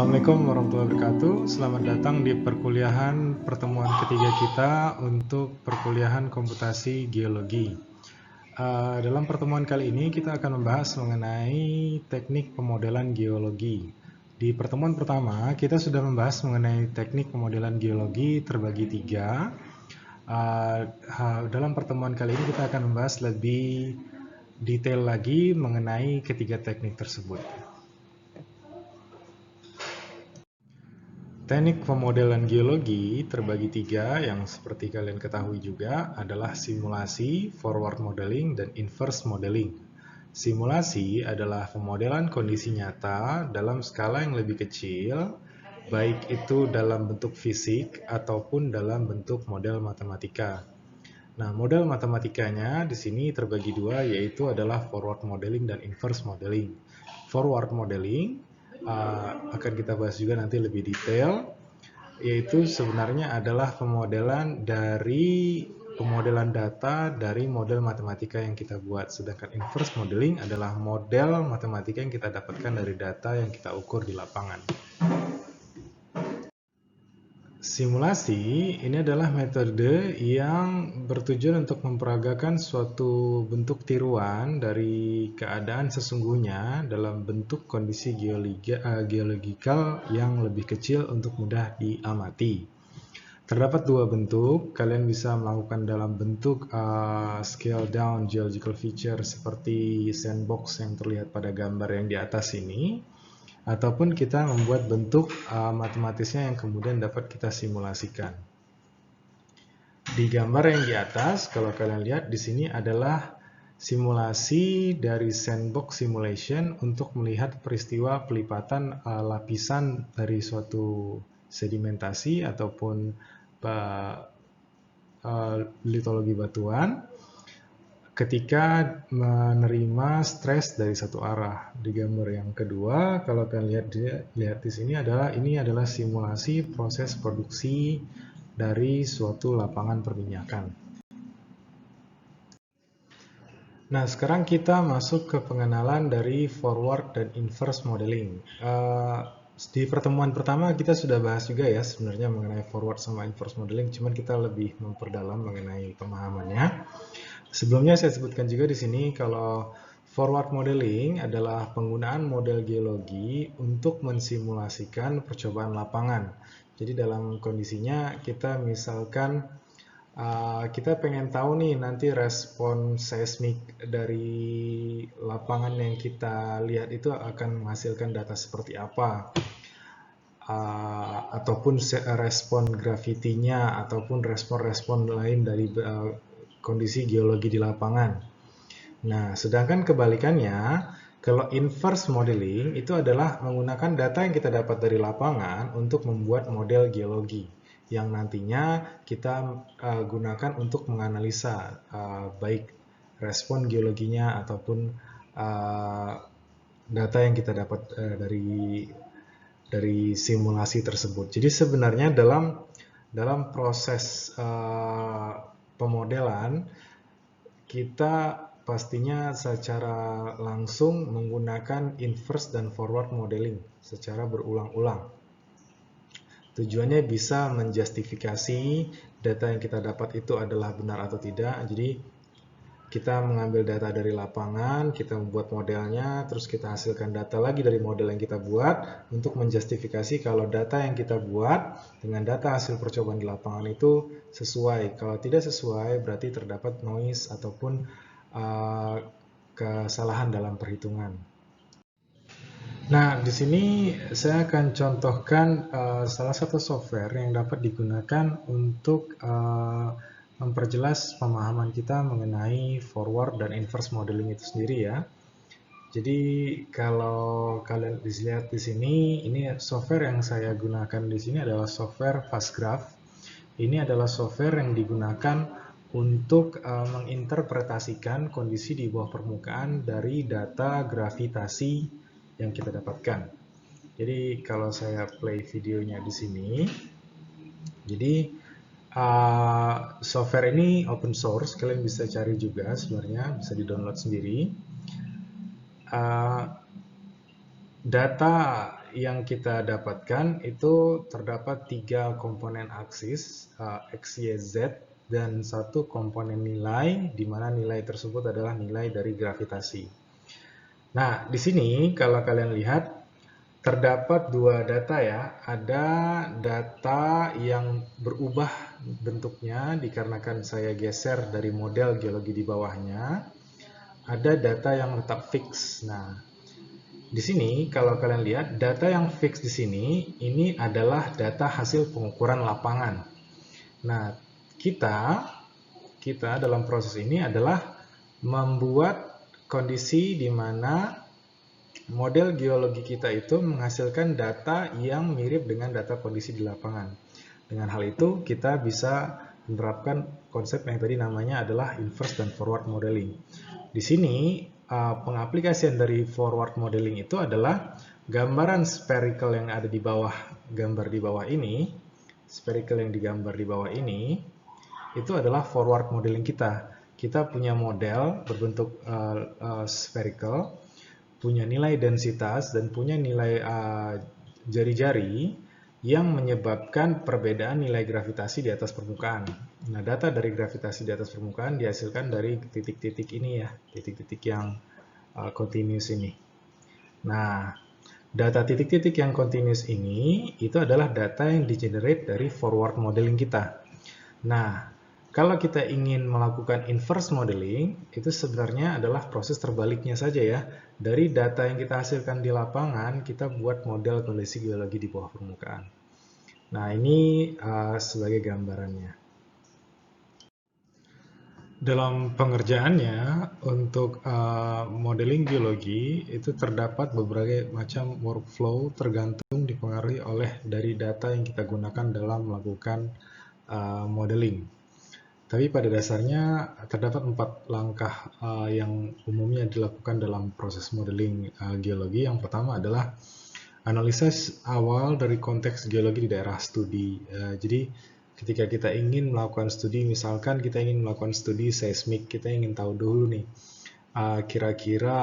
Assalamualaikum warahmatullahi wabarakatuh. Selamat datang di perkuliahan pertemuan ketiga kita untuk perkuliahan komputasi geologi. Dalam pertemuan kali ini kita akan membahas mengenai teknik pemodelan geologi. Di pertemuan pertama kita sudah membahas mengenai teknik pemodelan geologi terbagi tiga. Dalam pertemuan kali ini kita akan membahas lebih detail lagi mengenai ketiga teknik tersebut. Teknik pemodelan geologi terbagi tiga yang seperti kalian ketahui juga adalah simulasi, forward modeling, dan inverse modeling. Simulasi adalah pemodelan kondisi nyata dalam skala yang lebih kecil, baik itu dalam bentuk fisik ataupun dalam bentuk model matematika. Nah, model matematikanya di sini terbagi dua, yaitu adalah forward modeling dan inverse modeling. Forward modeling akan kita bahas juga nanti lebih detail, yaitu sebenarnya adalah pemodelan data dari model matematika yang kita buat. Sedangkan inverse modeling adalah model matematika yang kita dapatkan dari data yang kita ukur di lapangan. Simulasi ini adalah metode yang bertujuan untuk memperagakan suatu bentuk tiruan dari keadaan sesungguhnya dalam bentuk kondisi geologikal yang lebih kecil untuk mudah diamati. Terdapat dua bentuk, kalian bisa melakukan dalam bentuk scale down geological feature seperti sandbox yang terlihat pada gambar yang di atas ini, ataupun kita membuat bentuk matematisnya yang kemudian dapat kita simulasikan. Di gambar yang di atas, kalau kalian lihat di sini adalah simulasi dari sandbox simulation untuk melihat peristiwa pelipatan lapisan dari suatu sedimentasi ataupun litologi batuan ketika menerima stres dari satu arah. Di gambar yang kedua, kalau kalian lihat di sini adalah simulasi proses produksi dari suatu lapangan perminyakan. Nah, sekarang kita masuk ke pengenalan dari forward dan inverse modeling. Di pertemuan pertama kita sudah bahas juga ya sebenarnya mengenai forward sama inverse modeling, cuman kita lebih memperdalam mengenai pemahamannya. Sebelumnya saya sebutkan juga di sini kalau forward modeling adalah penggunaan model geologi untuk mensimulasikan percobaan lapangan. Jadi dalam kondisinya kita misalkan kita pengen tahu nih nanti respon seismik dari lapangan yang kita lihat itu akan menghasilkan data seperti apa. Ataupun respon gravitinya ataupun respon-respon lain dari kondisi geologi di lapangan. Nah, sedangkan kebalikannya, kalau inverse modeling itu adalah menggunakan data yang kita dapat dari lapangan untuk membuat model geologi yang nantinya kita gunakan untuk menganalisa baik respon geologinya ataupun data yang kita dapat dari simulasi tersebut. Jadi sebenarnya dalam proses pemodelan, kita pastinya secara langsung menggunakan inverse dan forward modeling secara berulang-ulang. Tujuannya bisa menjustifikasi data yang kita dapat itu adalah benar atau tidak. Jadi kita mengambil data dari lapangan, kita membuat modelnya, terus kita hasilkan data lagi dari model yang kita buat untuk menjustifikasi kalau data yang kita buat dengan data hasil percobaan di lapangan itu sesuai. Kalau tidak sesuai, berarti terdapat noise ataupun kesalahan dalam perhitungan. Nah, di sini saya akan contohkan salah satu software yang dapat digunakan untuk memperjelas pemahaman kita mengenai forward dan inverse modeling itu sendiri ya. Jadi kalau kalian lihat di sini, ini software yang saya gunakan di sini adalah software FastGraph. Ini adalah software yang digunakan untuk menginterpretasikan kondisi di bawah permukaan dari data gravitasi yang kita dapatkan. Jadi kalau saya play videonya di sini, jadi software ini open source, kalian bisa cari juga sebenarnya, bisa di-download sendiri. Data yang kita dapatkan itu terdapat 3 komponen aksis, X, Y, Z, dan 1 komponen nilai, di mana nilai tersebut adalah nilai dari gravitasi. Nah, di sini kalau kalian lihat, terdapat 2 data ya. Ada data yang berubah bentuknya dikarenakan saya geser dari model geologi di bawahnya. Ada data yang tetap fix. Nah, di sini kalau kalian lihat data yang fix di sini ini adalah data hasil pengukuran lapangan. Nah, kita dalam proses ini adalah membuat kondisi di mana model geologi kita itu menghasilkan data yang mirip dengan data kondisi di lapangan. Dengan hal itu, kita bisa menerapkan konsep yang tadi namanya adalah inverse dan forward modeling. Di sini, pengaplikasian dari forward modeling itu adalah gambaran spherical yang ada di bawah gambar di bawah ini, spherical yang digambar di bawah ini, itu adalah forward modeling kita. Kita punya model berbentuk spherical, punya nilai densitas dan punya nilai jari-jari yang menyebabkan perbedaan nilai gravitasi di atas permukaan. Nah, data dari gravitasi di atas permukaan dihasilkan dari titik-titik ini ya, titik-titik yang continuous ini. Nah, data titik-titik yang continuous ini itu adalah data yang di-generate dari forward modeling kita. Nah, kalau kita ingin melakukan inverse modeling, itu sebenarnya adalah proses terbaliknya saja ya. Dari data yang kita hasilkan di lapangan, kita buat model kondisi geologi di bawah permukaan. Nah, ini sebagai gambarannya. Dalam pengerjaannya, untuk modeling geologi, itu terdapat berbagai macam workflow tergantung dipengaruhi oleh dari data yang kita gunakan dalam melakukan modeling. Tapi pada dasarnya terdapat 4 langkah yang umumnya dilakukan dalam proses modeling geologi. Yang pertama adalah analisis awal dari konteks geologi di daerah studi. Jadi ketika kita ingin melakukan studi, misalkan kita ingin melakukan studi seismik, kita ingin tahu dulu nih kira-kira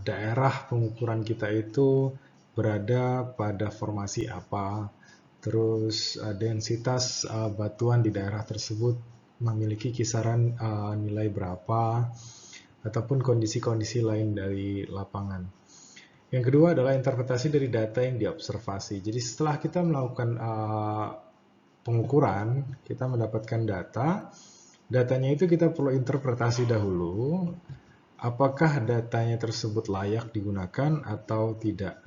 daerah pengukuran kita itu berada pada formasi apa. Terus densitas batuan di daerah tersebut memiliki kisaran nilai berapa, ataupun kondisi-kondisi lain dari lapangan. Yang kedua adalah interpretasi dari data yang diobservasi. Jadi setelah kita melakukan pengukuran, kita mendapatkan datanya itu kita perlu interpretasi dahulu, apakah datanya tersebut layak digunakan atau tidak.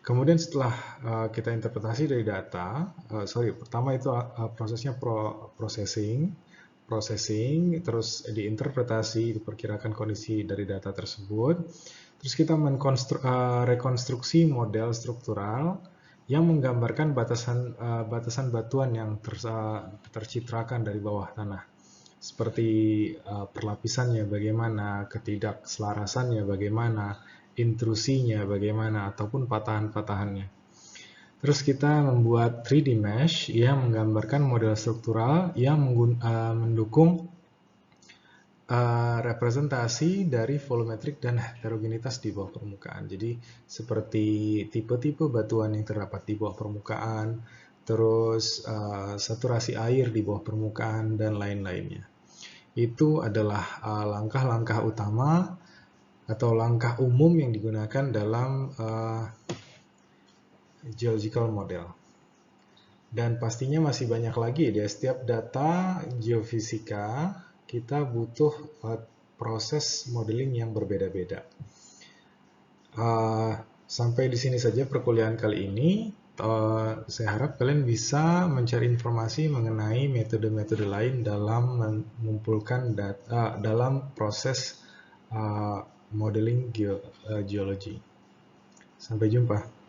Kemudian setelah kita interpretasi dari data, pertama itu prosesnya processing, terus diinterpretasi, diperkirakan kondisi dari data tersebut, terus kita rekonstruksi model struktural yang menggambarkan batasan batuan yang tercitrakan dari bawah tanah, seperti perlapisannya bagaimana, ketidakselarasannya bagaimana, intrusinya bagaimana, ataupun patahan-patahannya. Terus kita membuat 3D mesh yang menggambarkan model struktural yang mendukung representasi dari volumetrik dan heterogenitas di bawah permukaan. Jadi seperti tipe-tipe batuan yang terdapat di bawah permukaan, terus saturasi air di bawah permukaan, dan lain-lainnya. Itu adalah langkah-langkah utama atau langkah umum yang digunakan dalam geological model. Dan pastinya masih banyak lagi di setiap data geofisika kita butuh proses modeling yang berbeda-beda. Sampai di sini saja perkuliahan kali ini. Saya harap kalian bisa mencari informasi mengenai metode-metode lain dalam mengumpulkan data dalam proses modeling geologi. Sampai jumpa.